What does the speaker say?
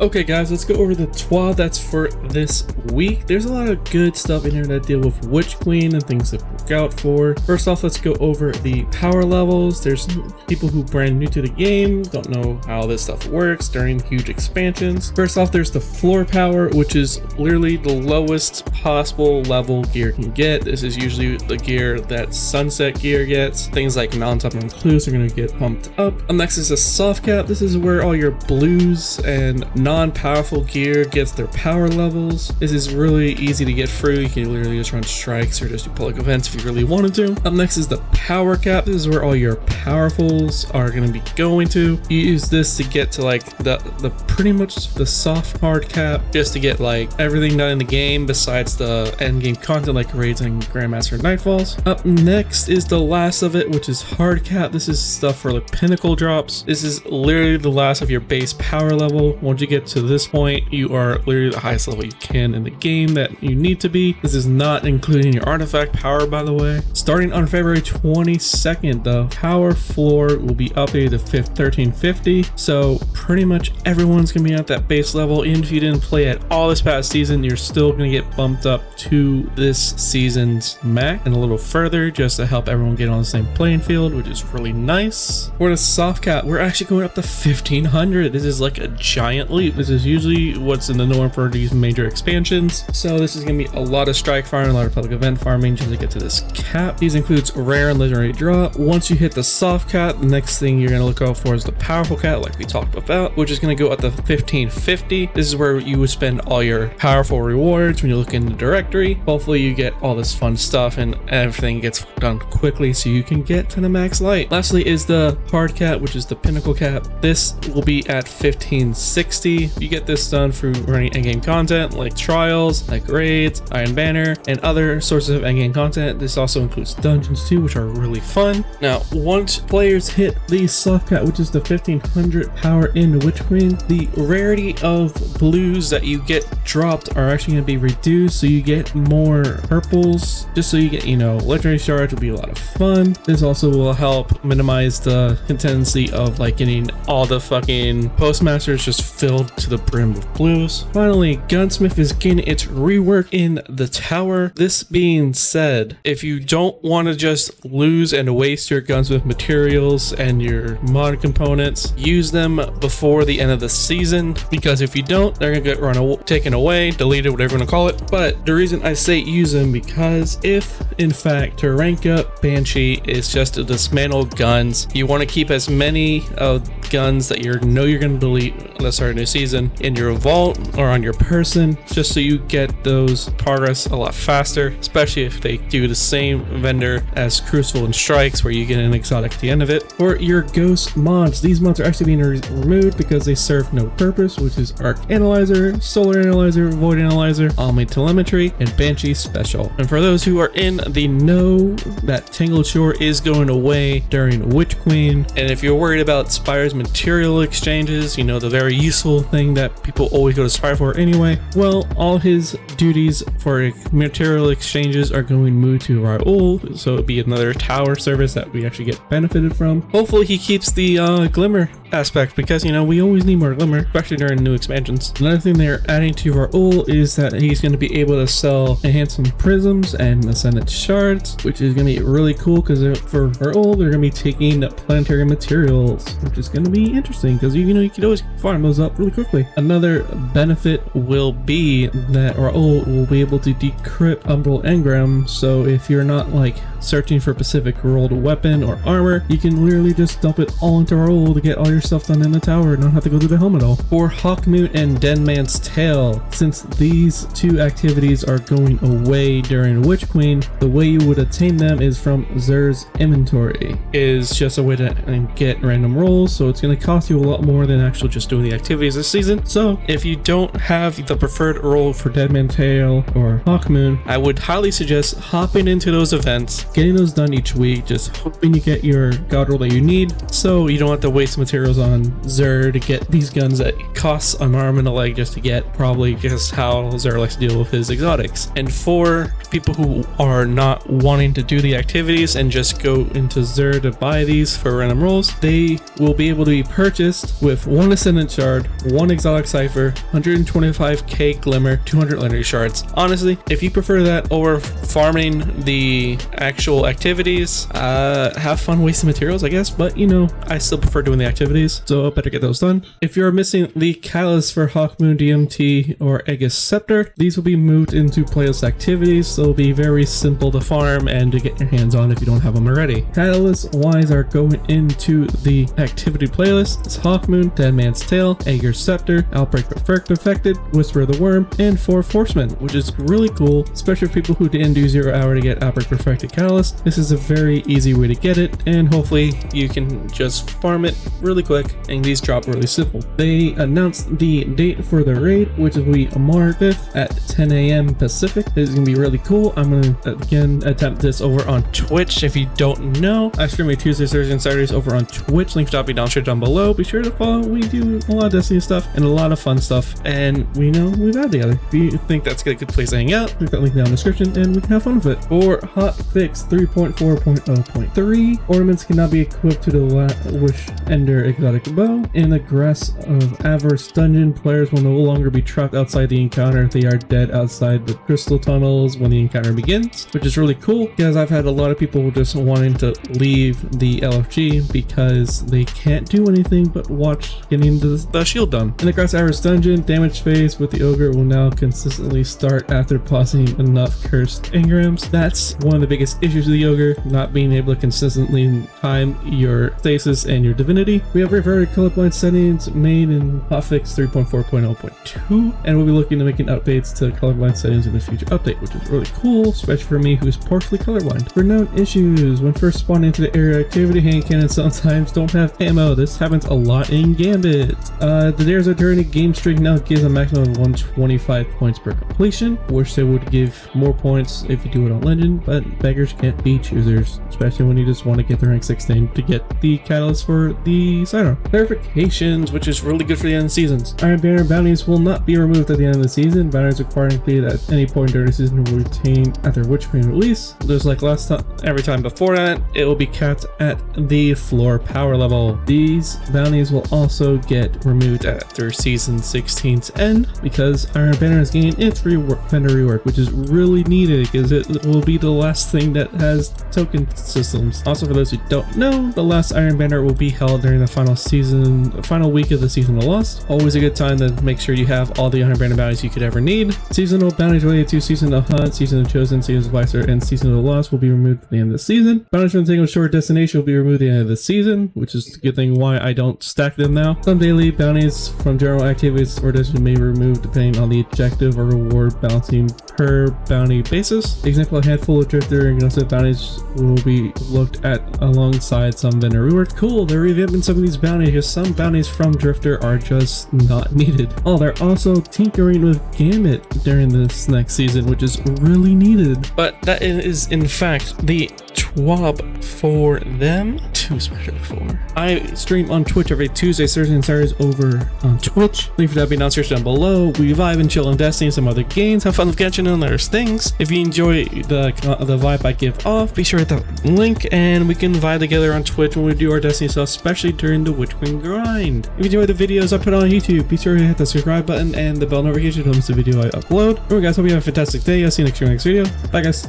Okay guys, let's go over the TWAB that's for this week. There's a lot of good stuff in here that deal with Witch Queen and things to look out for. First off, let's go over the power levels. There's people who brand new to the game, don't know how this stuff works during huge expansions. First off, there's the floor power, which is literally the lowest possible level gear can get. This is usually the gear that Sunset gear gets. Things like Mountaintop and Clues are going to get pumped up. Next is a soft cap. This is where all your blues and non-powerful gear gets their power levels. This is really easy to get through. You can literally just run strikes or just do public events if you really wanted to. Up next is the power cap. This is where all your powerfuls are going to be going to. You use this to get to like the pretty much the soft hard cap, just to get like everything done in the game besides the end game content like raids and Grandmaster Nightfalls. Up next is the last of it, which is hard cap. This is stuff for like pinnacle drops. This is literally the last of your base power level. Once you get to this point, you are literally the highest level you can in the game that you need to be. This is not including your artifact power, by the way. Starting on February 22nd, the power floor will be updated to 1350. So pretty much everyone's gonna be at that base level. Even if you didn't play at all this past season, you're still gonna get bumped up to this season's max and a little further, just to help everyone get on the same playing field, which is really nice. For the soft cap, we're actually going up to 1500. This is like a giant leap. This is usually what's in the norm for these major expansions. So this is going to be a lot of strike farming, a lot of public event farming just to get to this cap. These includes rare and legendary draw. Once you hit the soft cap, the next thing you're going to look out for is the powerful cap, like we talked about, which is going to go up to 1550. This is where you would spend all your powerful rewards when you look in the directory. Hopefully you get all this fun stuff and everything gets done quickly so you can get to the max light. Lastly is the hard cap, which is the pinnacle cap. This will be at 1560. You get this done through running endgame content like trials, like raids, Iron Banner, and other sources of endgame content. This also includes dungeons too, which are really fun. Now, once players hit the soft cap, which is the 1500 power in Witch Queen, the rarity of blues that you get dropped are actually going to be reduced, so you get more purples, just so you get, you know, legendary shards will be a lot of fun. This also will help minimize the tendency of like getting all the fucking postmasters just filled to the brim with blues. Finally, Gunsmith is getting its rework in the tower. This being said, if you don't want to just lose and waste your Gunsmith materials and your mod components, use them before the end of the season, because if you don't, they're gonna get taken away, deleted, whatever you want to call it. But the reason I say use them, because if in fact to rank up Banshee is just to dismantle guns, you want to keep as many of guns that you know you're going to delete at the start of new season in your vault or on your person, just so you get those progress a lot faster, especially if they do the same vendor as Crucible and Strikes, where you get an exotic at the end of it. For your ghost mods, these mods are actually being removed because they serve no purpose, which is Arc Analyzer, Solar Analyzer, Void Analyzer, Omni Telemetry, and Banshee Special. And for those who are in the know, that Tangled Shore is going away during Witch Queen, and if you're worried about Spire's material exchanges, you know, the very useful thing that people always go to Spire for anyway, well, all his duties for material exchanges are going moved to Raoul, so it'd be another tower service that we actually get benefited from. Hopefully he keeps the glimmer aspect, because, you know, we always need more glimmer, especially during new expansions. Another thing they're adding to Raoul is that he's going to be able to sell enhanced prisms and ascendant shards, which is going to be really cool, because for Raoul they're going to be taking planetary materials, which is going to be interesting, because you know you can always farm those up really quickly. Another benefit will be that Raoul will be able to decrypt Umbral engram, so if you're not like searching for a specific rolled weapon or armor, you can literally just dump it all into Raoul to get all your stuff done in the tower and not have to go through the helmet all. For Hawkmoon and Deadman's Tale, since these two activities are going away during Witch Queen, the way you would attain them is from Zer's inventory. It is just a way to get random rolls, so it's going to cost you a lot more than actually just doing the activities this season. So if you don't have the preferred roll for Deadman's Tale or Hawkmoon, I would highly suggest hopping into those events, getting those done each week, just hoping you get your god roll that you need, so you don't have to waste materials on Zer to get these guns that costs an arm and a leg just to get, probably just how Zer likes to deal with his exotics. And for people who are not wanting to do the activities and just go into Zer to buy these for random rolls, they will be able to be purchased with 1 Ascendant Shard, 1 Exotic Cipher, 125k Glimmer, 200 Legendary Shards. Honestly, if you prefer that over farming the actual activities, have fun wasting materials, I guess, but you know, I still prefer doing the activities, so better get those done. If you're missing the catalyst for Hawkmoon DMT or Aegis Scepter, these will be moved into playlist activities, so it'll be very simple to farm and to get your hands on if you don't have them already. Catalyst wise are going into the activity playlist. It's Hawkmoon, Dead Man's Tale, Aegis Scepter, Outbreak Perfected, Whisper of the Worm, and 4 Forcemen, which is really cool, especially for people who didn't do 0 hour to get Outbreak Perfected Catalyst. This is a very easy way to get it, and hopefully you can just farm it really quick, and these drop really simple. They announced the date for the raid, which will be March 5th at 10 a.m. Pacific. This is gonna be really cool. I'm gonna again attempt this over on Twitch. If you don't know, I stream a Tuesdays, Thursdays, and Saturdays over on Twitch. Link will be down below. Be sure to follow. We do a lot of Destiny stuff and a lot of fun stuff, and we know we've had together. If you think that's a good place to hang out, click that link down in the description and we can have fun with it. For hotfix 3.4.0.3, ornaments cannot be equipped to the Wish Ender exotic bow. In the Grass of Avarice dungeon, players will no longer be trapped outside the encounter if they are dead outside the crystal tunnels when the encounter begins, which is really cool because I've had a lot of people just wanting to leave the LFG because they can't do anything but watch getting the shield done. In the Grass Avarice dungeon, damage phase with the ogre will now consistently start after passing enough cursed engrams. That's one of the biggest issues of the ogre, not being able to consistently time your stasis and your divinity. We have reverted colorblind settings made in hotfix 3.4.0.2, and we'll be looking to making updates to colorblind settings in the future update, which is really cool, especially for me who's partially colorblind. For known issues, when first spawning into the area activity, hand cannons sometimes don't have ammo. This happens a lot in Gambit. The Dares Eternity game streak now gives a maximum of 125 points per completion. Wish they would give more points if you do it on Legend, but beggars can't be choosers, especially when you just want to get the rank 16 to get the catalyst for the sidearm. Clarifications, which is really good for the end of the seasons. Iron Banner bounties will not be removed at the end of the season. Bounties required to complete at any point during the season will retain at their Witch Queen release. Just like last time, every time before that, it will be capped at the floor power level. These bounties will also get removed after season 16's end because Iron Banner is getting its vendor rework, which is really needed because it will be the last thing that has token systems. Also, for those who don't know, the last Iron Banner will be held during the final week of the Season of Lost. Always a good time to make sure you have all the Iron Banner bounties you could ever need. Seasonal bounties related to Season of Hunt, Season of Chosen, Season of Vicer, and Season of Lost will be removed at the end of the season. Bounties from Tangled Shore Destination will be removed at the end of the season, which is a good thing why I don't stack them now. Some daily bounties from general activities or destiny may be removed depending on the objective or reward balancing per bounty basis. The example, a handful of Drifter and Gnostic bounties will be looked at alongside some vendor rework. Cool, they're revamping some of these bounties because some bounties from Drifter are just not needed. Oh, they're also tinkering with Gambit during this next season, which is really needed. But that is in fact the TWAB for them. Too special for. I stream on Twitch every Tuesday, Thursday, and Saturdays over on Twitch. Link for that being downstairs down below. We vibe and chill on Destiny and some other games. Have fun with Genshin and other things. If you enjoy the vibe I give off, be sure to hit that link and we can vibe together on Twitch when we do our Destiny stuff, especially during the Witch Queen grind. If you enjoy the videos I put on YouTube, be sure to hit the subscribe button and the bell notification to miss the video I upload. Alright guys, hope you have a fantastic day. I'll see you next video. Bye guys.